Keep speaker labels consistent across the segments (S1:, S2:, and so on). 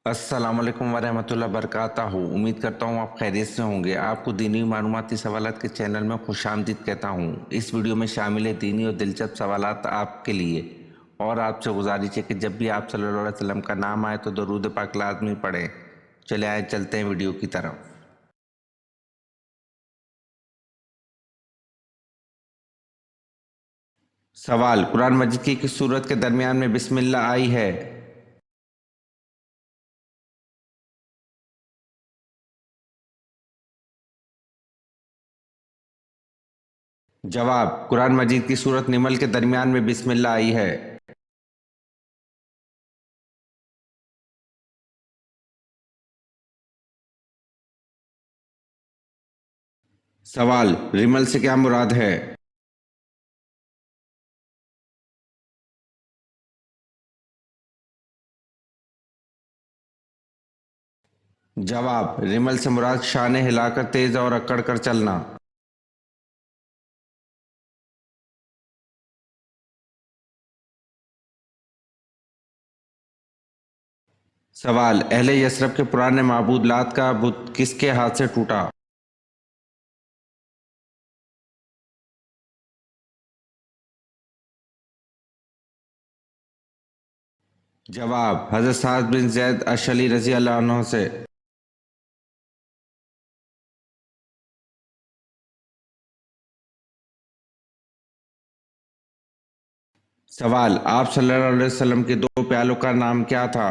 S1: अस्सलाम वालेकुम वरहमतुल्लाह बरकातहू। उम्मीद करता हूँ आप खैरियत से होंगे। आपको दीनी मालूमाती सवालात के चैनल में खुशामदीद कहता हूँ। इस वीडियो में शामिल है दीनी और दिलचस्प सवालात आपके लिए। और आपसे गुजारिश है कि जब भी आप सल्लल्लाहु अलैहि वसल्लम का नाम आए तो दरूद पाक लाज़मी पढ़ें। चले आए चलते हैं वीडियो की तरफ। सवाल, कुरान मजीद की किस सूरत के दरमियान में बिस्मिल्लाह आई है? जवाब, कुरान मजीद की सूरत निमल के दरमियान में बिस्मिल्लाह आई है। सवाल, रिमल से क्या मुराद है? जवाब, रिमल से मुराद शान हिलाकर तेज और अकड़ कर चलना। सवाल, अहले यसरब के पुराने माबूद लात का बुत किसके हाथ से टूटा? जवाब, हजरत साद बिन जैद अशली रजी अल्लाह अन्हो से। सवाल, आप सल्लल्लाहु अलैहि वसल्लम के दो प्यालों का नाम क्या था?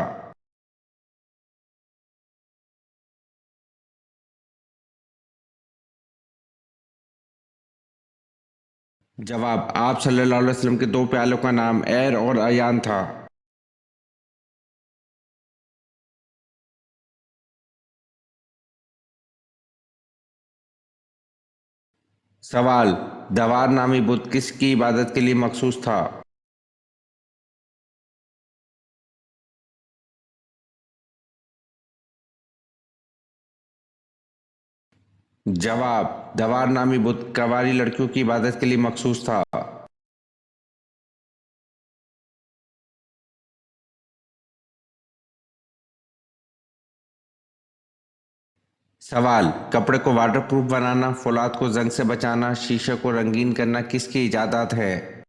S1: जवाब, आप सल्लल्लाहु अलैहि वसल्लम के दो प्यालों का नाम एर और अयान था। सवाल, दवार नामी बुत किसकी इबादत के लिए मखसूस था? जवाब, दवार नामी बुत कवारी लड़कियों की इबादत के लिए मखसूस था। सवाल, कपड़े को वाटरप्रूफ बनाना, फौलाद को जंग से बचाना, शीशे को रंगीन करना किसकी इजादात है?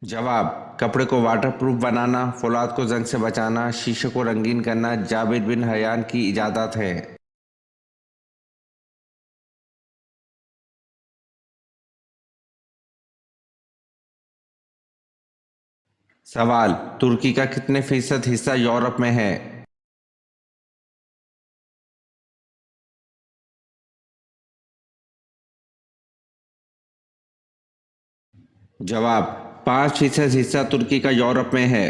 S1: जवाब, कपड़े को वाटरप्रूफ बनाना, फौलाद को जंग से बचाना, शीशे को रंगीन करना जाबिर बिन हयान की इजादात है। सवाल, तुर्की का कितने फीसद हिस्सा यूरोप में है? जवाब, 5% हिस्सा तुर्की का यूरोप में है।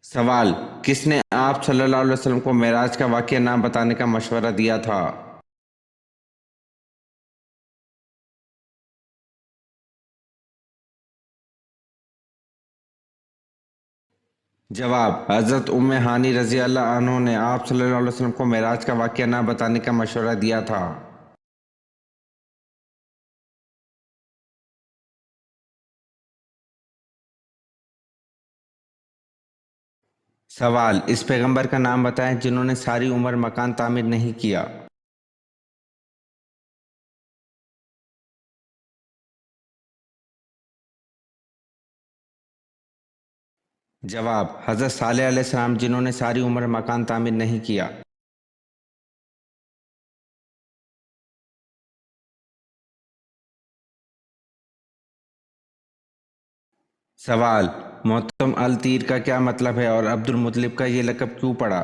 S1: सवाल, किसने आप सल्लल्लाहु अलैहि वसल्लम को मेराज का वाक़या नाम बताने का मशवरा दिया था? जवाब, हज़रत उम्मे हानी रज़ी अल्लाह अन्हो ने आप सल्लल्लाहु अलैहि वसल्लम को मेराज का वाक़या ना बताने का मशवरा दिया था। सवाल, इस पैगंबर का नाम बताएं जिन्होंने सारी उम्र मकान तामीर नहीं किया। जवाब, हज़रत सालेह अलैहिस्सलाम जिन्होंने सारी उम्र मकान तामीर नहीं किया। सवाल, मोहतम अल तीर का क्या मतलब है और अब्दुल मुत्तलिब का ये लक़ब क्यों पड़ा?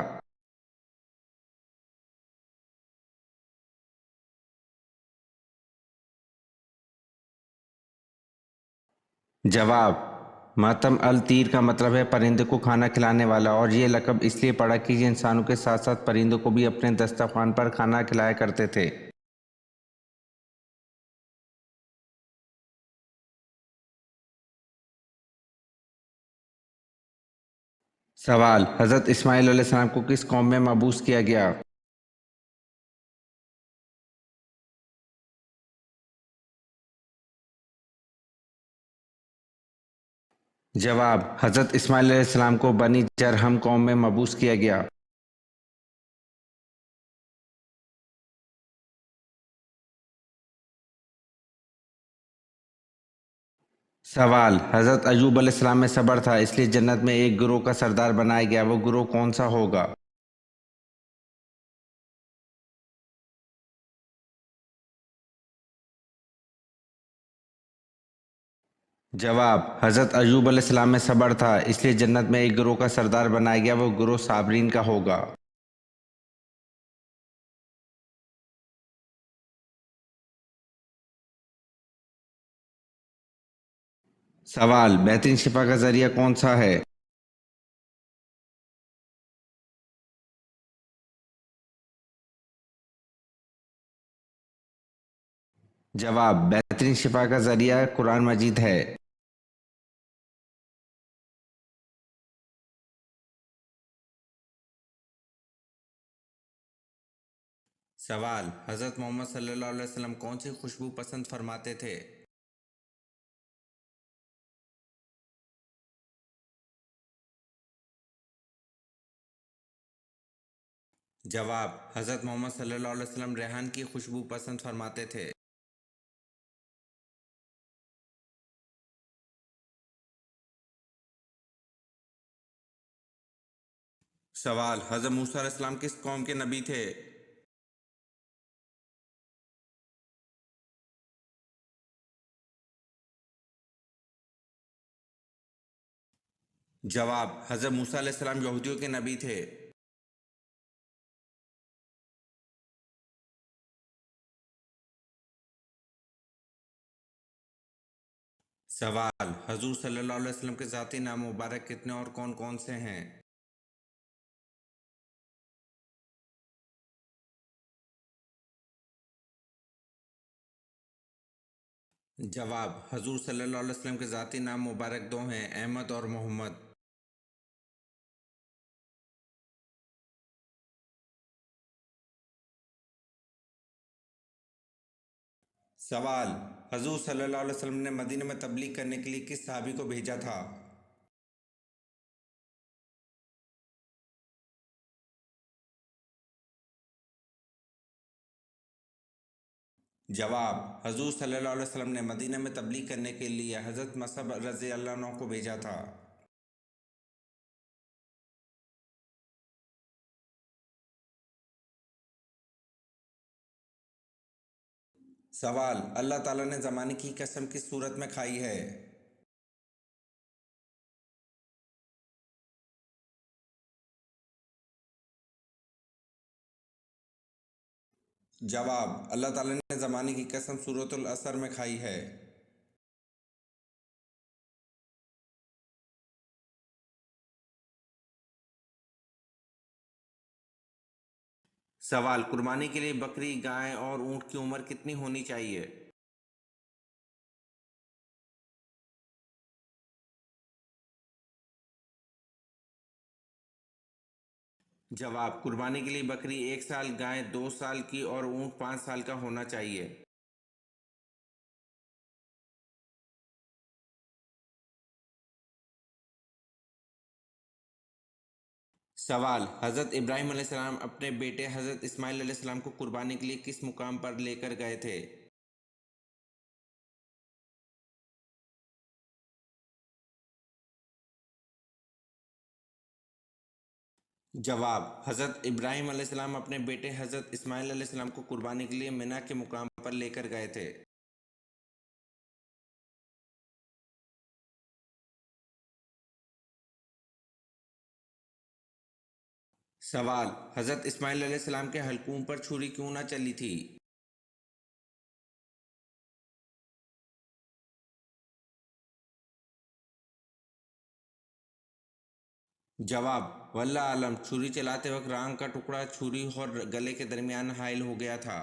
S1: जवाब, मातम अल तीर का मतलब है परिंदे को खाना खिलाने वाला और ये लक़ब इसलिए पड़ा कि ये इंसानों के साथ साथ परिंदों को भी अपने दस्तरखान पर खाना खिलाया करते थे। सवाल: हज़रत इस्माइल अलैहिस्सलाम को किस कौम में मबूस किया गया? जवाब: हज़रत इस्माइल अलैहिस्सलाम को बनी जरहम कौम में मबूस किया गया। सवाल: हज़रत अय्यूब अलैहिस्सलाम में सब्र था, इसलिए जन्नत में एक गिरोह का सरदार बनाया गया, वो गिरोह कौन सा होगा? जवाब: हज़रत अय्यूब अलैहिस्सलाम में सब्र था, इसलिए जन्नत में एक गिरोह का सरदार बनाया गया, वो गिरोह साबरीन का होगा। सवाल: बेहतरीन शिफा का जरिया कौन सा है? जवाब: बेहतरीन शिफा का जरिया कुरान मजीद है। सवाल: हज़रत मोहम्मद सल्लल्लाहु अलैहि वसल्लम कौन सी खुशबू पसंद फरमाते थे? जवाब: हज़रत मोहम्मद सल्लल्लाहु अलैहि वसल्लम रेहान की खुशबू पसंद फरमाते थे। सवाल: हज़रत मूसा अलैहिस्सलाम किस कौम के नबी थे? जवाब: हज़रत मूसा अलैहिस्सलाम यहूदियों के नबी थे। सवाल: हजूर सल्लल्लाहु अलैहि वसल्लम के ज़ाती नाम मुबारक कितने और कौन कौन से हैं? जवाब: हजूर सल्लल्लाहु अलैहि वसल्लम के ज़ाती नाम मुबारक दो हैं, अहमद और मोहम्मद। सवाल: हजूर सल्लल्लाहु अलैहि वसल्लम ने मदीने में तबलीग करने के लिए किस सहाबी को भेजा था? जवाब: हजूर सल्लल्लाहु अलैहि वसल्लम ने मदीने में तबलीग करने के लिए हज़रत मसअब रज़ी अल्लाह अन्हु को भेजा था। सवाल: अल्लाह ताला ने ज़माने की कसम किस सूरत में खाई है? जवाब: अल्लाह ताला ने ज़माने की कसम सूरतुल असर में खाई है। सवाल: कुर्बानी के लिए बकरी, गाय और ऊंट की उम्र कितनी होनी चाहिए? जवाब: कुर्बानी के लिए बकरी 1 साल, गाय 2 साल की और ऊंट 5 साल का होना चाहिए। सवाल: हज़रत इब्राहीम अलैहिस्सलाम अपने बेटे हज़रत इस्माइल अलैहिस्सलाम को कुर्बानी के लिए किस मुकाम पर लेकर गए थे? जवाब: हज़रत इब्राहीम अलैहिस्सलाम अपने बेटे हज़रत इस्माइल अलैहिस्सलाम को कुर्बानी के लिए मिना के मुकाम पर लेकर गए थे। सवाल: हज़रत इस्माइल अलैहिस्सलाम के हल्कूम पर छुरी क्यों न चली थी? जवाब: वल्लाह आलम, छुरी चलाते वक्त रांग का टुकड़ा छुरी और गले के दरमियान हाइल हो गया था।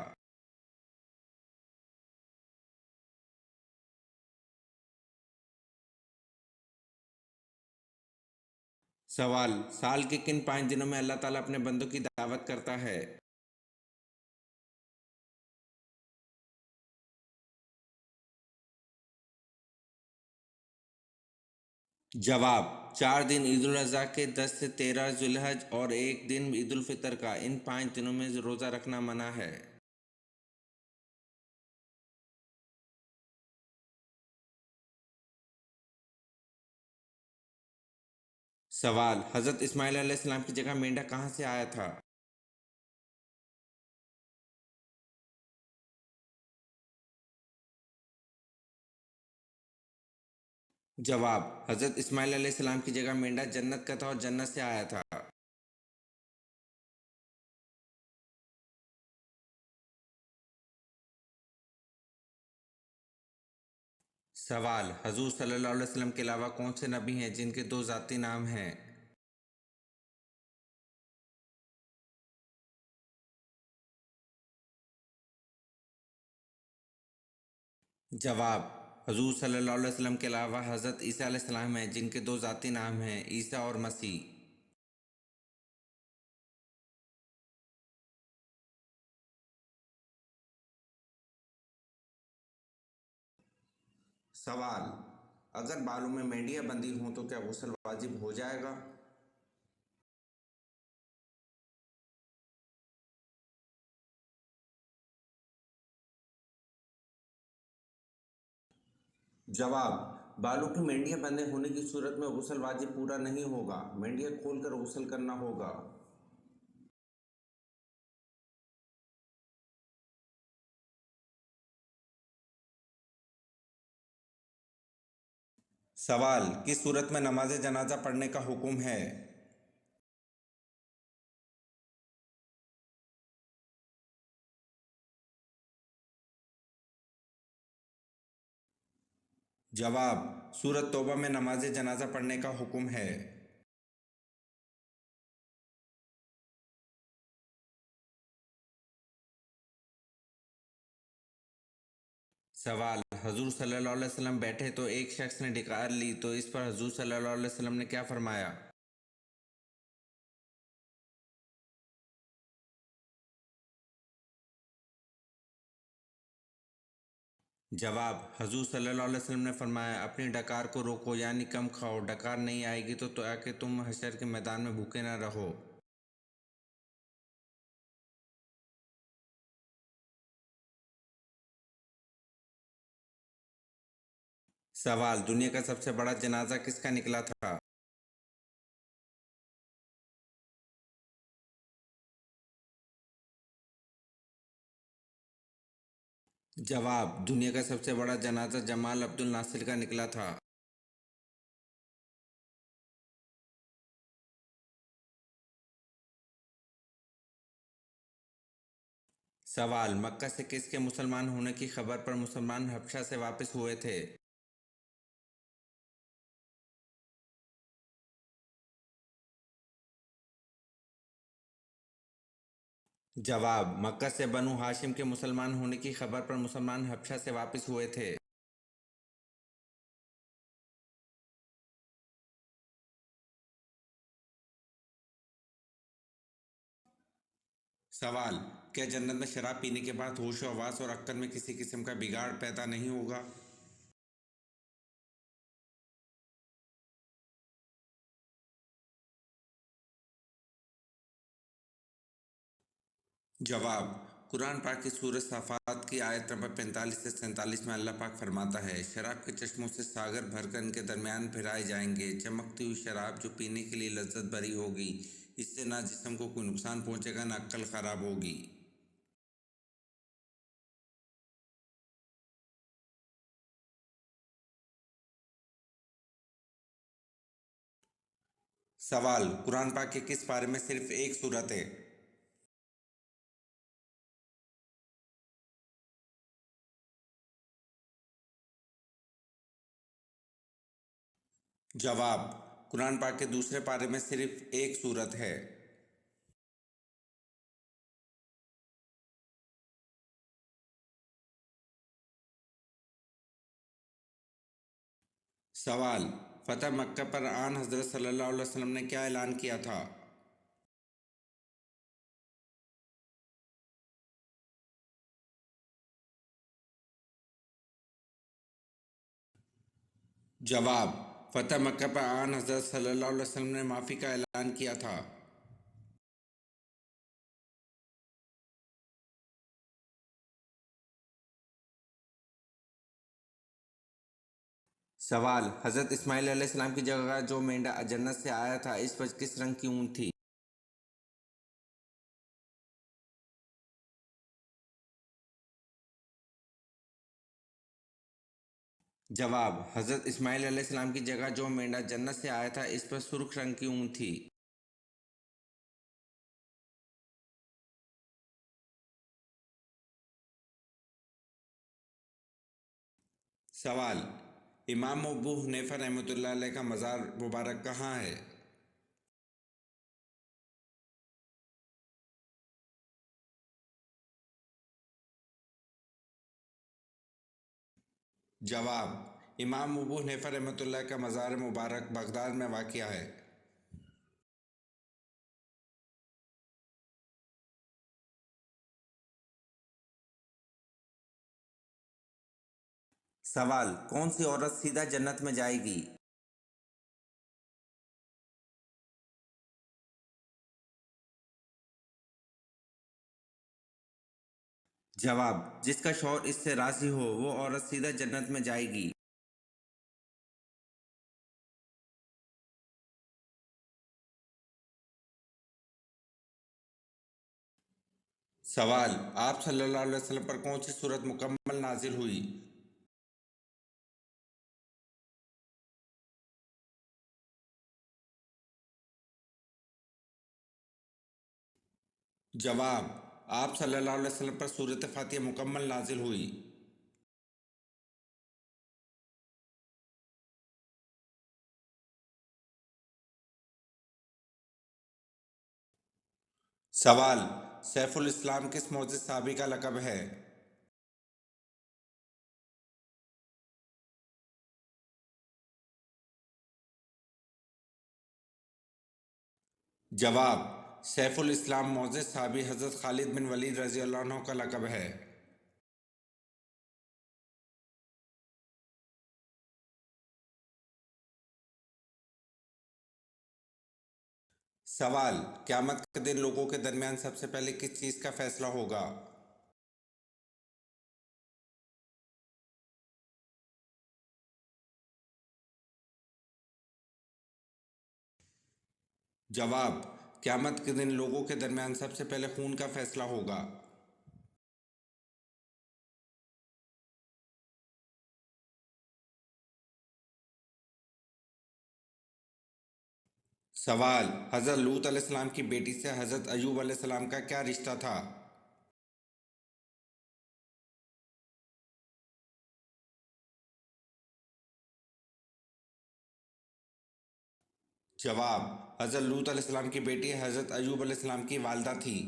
S1: सवाल, साल के किन 5 दिनों में अल्लाह ताला अपने बंदों की दावत करता है? जवाब, 4 दिन ईद उल अज़हा के 10 से 13 जुल्हज और एक दिन ईद उल फितर का, इन 5 दिनों में रोज़ा रखना मना है। सवाल, हज़रत इस्माइल अलैहिस्सलाम की जगह मेंढक कहाँ से आया था? जवाब, हज़रत इस्माइल अलैहिस्सलाम की जगह मेंढक जन्नत का था और जन्नत से आया था। सवाल, हजूर सल्लल्लाहु अलैहि वसल्लम के अलावा कौन से नबी हैं जिनके दो ज़ाती नाम हैं? जवाब, हजूर सल्लल्लाहु अलैहि वसल्लम के अलावा हज़रत ईसा अलैहिस्सलाम हैं जिनके दो ज़ाती नाम हैं, ईसा और मसीह। सवाल, अगर बालों में मेंढियां बंधी हों तो क्या गुस्ल वाजिब हो जाएगा? जवाब, बालों की मेंढियां बंधे होने की सूरत में गुस्ल वाजिब पूरा नहीं होगा, मेंढियां खोलकर गुस्ल करना होगा। सवाल, किस सूरत में नमाज जनाजा पढ़ने का हुक्म है? जवाब, सूरत तौबा में नमाज जनाजा पढ़ने का हुक्म है। सवाल, हजूर सल्लल्लाहु अलैहि वसल्लम बैठे तो एक शख्स ने ढिकार ली तो इस पर हजूर सल्लल्लाहु अलैहि वसल्लम ने क्या फरमाया? जवाब, हजूर सल्लल्लाहु अलैहि वसल्लम ने फरमाया, अपनी डकार को रोको यानी कम खाओ, डकार नहीं आएगी तो आके तुम हशर के मैदान में भूखे ना रहो। सवाल, दुनिया का सबसे बड़ा जनाजा किसका निकला था? जवाब, दुनिया का सबसे बड़ा जनाजा जमाल अब्दुल नासिर का निकला था। सवाल, मक्का से किसके मुसलमान होने की खबर पर मुसलमान हबशा से वापस हुए थे? जवाब, मक्का से बनु हाशिम के मुसलमान होने की खबर पर मुसलमान हबशा से वापस हुए थे। सवाल, क्या जन्नत में शराब पीने के बाद होश व हवास और अक्ल में किसी किस्म का बिगाड़ पैदा नहीं होगा? जवाब, कुरान पाक की सूरत सफ़ात की आयत नंबर 45 से 47 में अल्लाह पाक फरमाता है, शराब के चश्मों से सागर भरकर इनके दरमियान फिराए जाएंगे, चमकती हुई शराब जो पीने के लिए लज्जत भरी होगी, इससे ना जिस्म को कोई नुकसान पहुंचेगा ना अक्ल खराब होगी। सवाल, कुरान पाक के किस पारे में सिर्फ एक सूरत है? जवाब, कुरान पाक के दूसरे पारे में सिर्फ एक सूरत है। सवाल, फतह मक्का पर आन हज़रत सल्लल्लाहु अलैहि वसल्लम ने क्या ऐलान किया था? जवाब: फतह मक्का पर आन हज़रत सल्लल्लाहु अलैहि वसल्लम ने माफ़ी का ऐलान किया था। सवाल: हज़रत इस्माइल अलैहिस्सलाम की जगह जो मेंढा जन्नत से आया था, इस पर किस रंग की ऊन थी? जवाब: हज़रत इस्माइल अलैहिस्सलाम की जगह जो मेंढा जन्नत से आया था, इस पर सुर्ख रंग की ऊन थी। सवाल: इमाम अबू हनीफा रहमतुल्लाह अलैह का मज़ार मुबारक कहाँ है? जवाब: इमाम अबू हनीफा रहमतुल्लाह का मज़ार मुबारक बगदाद में वाक़िया है। सवाल: कौन सी औरत सीधा जन्नत में जाएगी? जवाब: जिसका शौहर इससे राज़ी हो, वो औरत सीधा जन्नत में जाएगी। सवाल: आप सल्लल्लाहु अलैहि वसल्लम पर कौन सी सूरत मुकम्मल नाजिल हुई? जवाब: आप सल्लल्लाहु अलैहि वसल्लम पर सूरत फातिहा मुकम्मल नाजिल हुई। सवाल: सैफुल इस्लाम किस मोअज़्ज़िज़ सहाबी का लक़ब है? जवाब: सैफुल इस्लाम मोअज़्ज़िज़ सहाबी हज़रत खालिद बिन वलीद रज़ियल्लाहु अन्हु का लक़ब है। सवाल: क़यामत के दिन लोगों के दरमियान सबसे पहले किस चीज़ का फैसला होगा? जवाब: क़यामत के दिन लोगों के दरमियान सबसे पहले खून का फैसला होगा। सवाल: हज़रत लूत अलैहिस्सलाम की बेटी से हज़रत अय्यूब अलैहिस्सलाम का क्या रिश्ता था? जवाब: हज़रत लूत अलैहिस्सलाम की बेटी हज़रत अय्यूब अलैहिस्सलाम की वालिदा थी।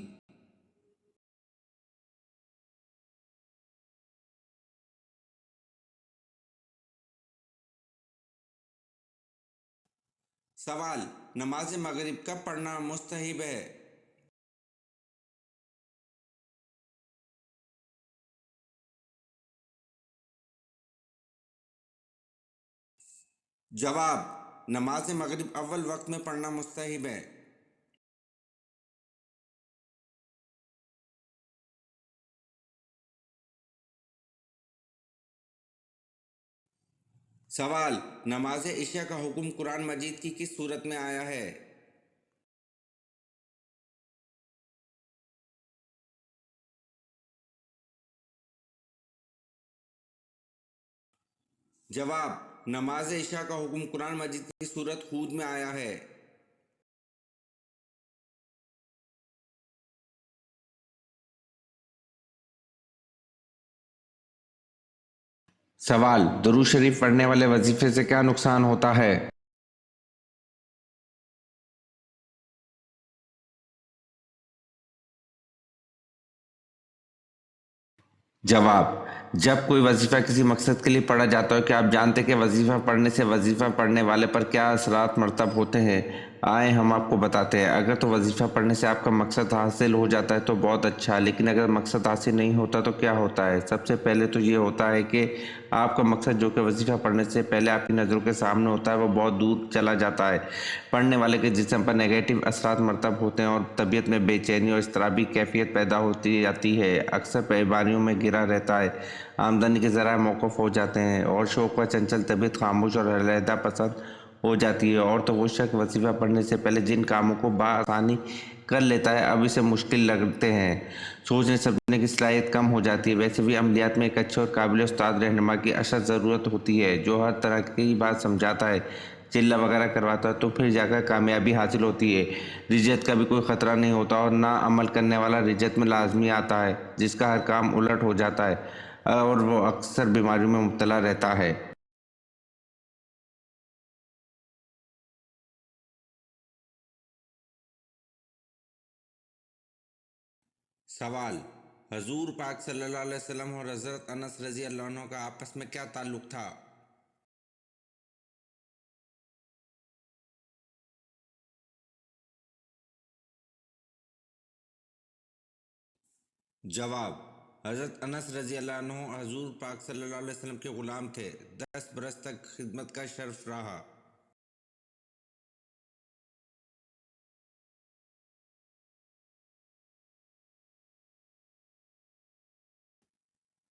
S1: सवाल: नमाज मगरिब कब पढ़ना मुस्तहब है? जवाब: नमाज मगरिब अव्वल वक्त में पढ़ना मुस्तहब है। सवाल: नमाज इशा का हुक्म कुरान मजीद की किस सूरत में आया है? जवाब: नमाज इशा का हुक्म कुरान मजीद की सूरत हूद में आया है। सवाल: दुरूद शरीफ पढ़ने वाले वजीफे से क्या नुकसान होता है? जवाब: जब कोई वजीफ़ा किसी मकसद के लिए पढ़ा जाता है, क्या आप जानते हैं कि वजीफ़ा पढ़ने से वजीफ़ा पढ़ने वाले पर क्या असरात मरतब होते हैं? आए हम आपको बताते हैं। अगर तो वजीफ़ा पढ़ने से आपका मकसद हासिल हो जाता है तो बहुत अच्छा, लेकिन अगर मकसद हासिल नहीं होता तो क्या होता है? सबसे पहले तो ये होता है कि आपका मकसद जो कि वजीफ़ा पढ़ने से पहले आपकी नज़रों के सामने होता है वो बहुत दूर चला जाता है। पढ़ने वाले के जिस्म पर नेगेटिव असरात मरतब होते हैं और तबीयत में बेचैनी और इज़्तिराबी कैफियत पैदा होती जाती है। अक्सर बीमारियों में घिरा रहता है, आमदनी के ज़राए मौकूफ़ हो जाते हैं और शौक़ व चंचल तबीयत खामोश और अलहदा पसंद हो जाती है। और तो वो शख्स वजीफ़ा पढ़ने से पहले जिन कामों को बआसानी कर लेता है अब इसे मुश्किल लगते हैं, सोचने समझने की सलाहियत कम हो जाती है। वैसे भी अमलियात में एक अच्छे और काबिल उस्ताद रहनुमा की अशद ज़रूरत होती है जो हर तरह की बात समझाता है, चिल्ला वगैरह करवाता है, तो फिर जाकर कामयाबी हासिल होती है। रिजत का भी कोई ख़तरा नहीं होता और ना अमल करने वाला रिजत में लाजमी आता है जिसका हर काम उलट हो जाता है और वो अक्सर बीमारियों में मुब्तला रहता है। सवाल: हजूर पाक सल्लल्लाहु अलैहि वसल्लम और हज़रत अनस रज़ी अल्लाह अन्हु का आपस में क्या ताल्लुक़ था? जवाब: हज़रत अनस रज़ी अल्लाह अन्हु हजूर पाक सल्लल्लाहु अलैहि वसल्लम के ग़ुलाम थे। 10 बरस तक खिदमत का शर्फ रहा।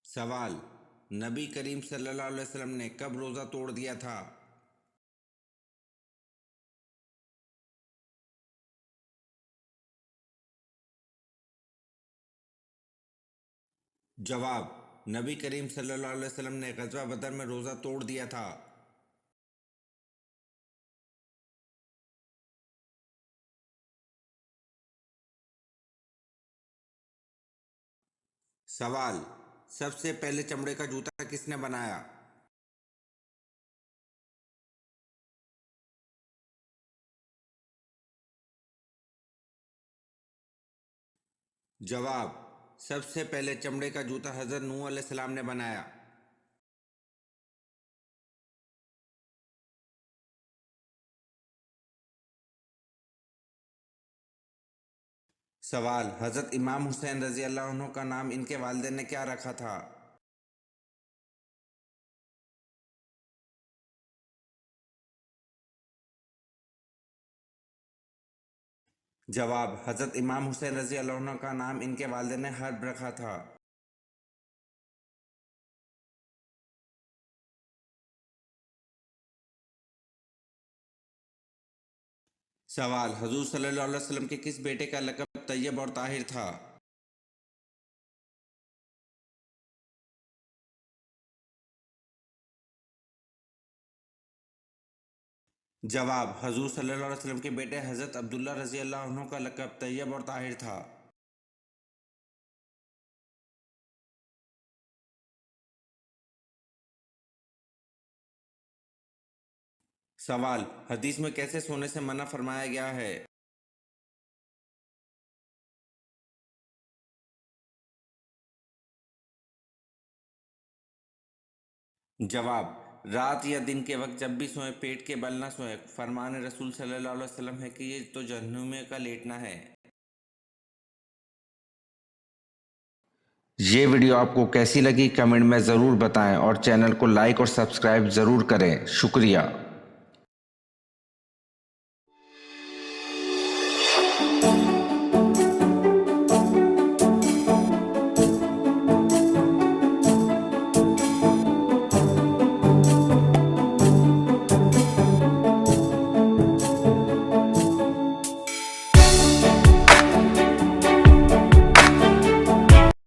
S1: सवाल: नबी करीम सल्लल्लाहु अलैहि वसल्लम ने कब रोज़ा तोड़ दिया था? जवाब: नबी करीम सल्लल्लाहु अलैहि वसल्लम ने ग़ज़वा बदर में रोज़ा तोड़ दिया था। सवाल: सबसे पहले चमड़े का जूता किसने बनाया? जवाब: सबसे पहले चमड़े का जूता हज़रत नूह अलैहिस्सलाम ने बनाया। सवाल: हज़रत इमाम हुसैन रज़ी अल्लाह अन्हु का नाम इनके वालिदैन ने क्या रखा था? जवाब: हज़रत इमाम हुसैन रज़ी अल्लाह अन्हु का नाम इनके वालिदैन ने हर्ब रखा था। सवाल: हजूर सल्लल्लाहु अलैहि वसल्लम के किस बेटे का लक़ब तैयब और ताहिर था? जवाब: हजूर सल्लल्लाहु अलैहि वसल्लम के बेटे हज़रत अब्दुल्ला रज़ी अल्लाह अन्हु का लक़ब तैयब और ताहिर था। सवाल: हदीस में कैसे सोने से मना फरमाया गया है? जवाब: रात या दिन के वक्त जब भी सोएं पेट के बल न सोएं। फरमान रसूल सल्लल्लाहु अलैहि वसल्लम है कि ये तो जहन्नुम का लेटना है। ये वीडियो आपको कैसी लगी कमेंट में ज़रूर बताएं और चैनल को लाइक और सब्सक्राइब ज़रूर करें। शुक्रिया।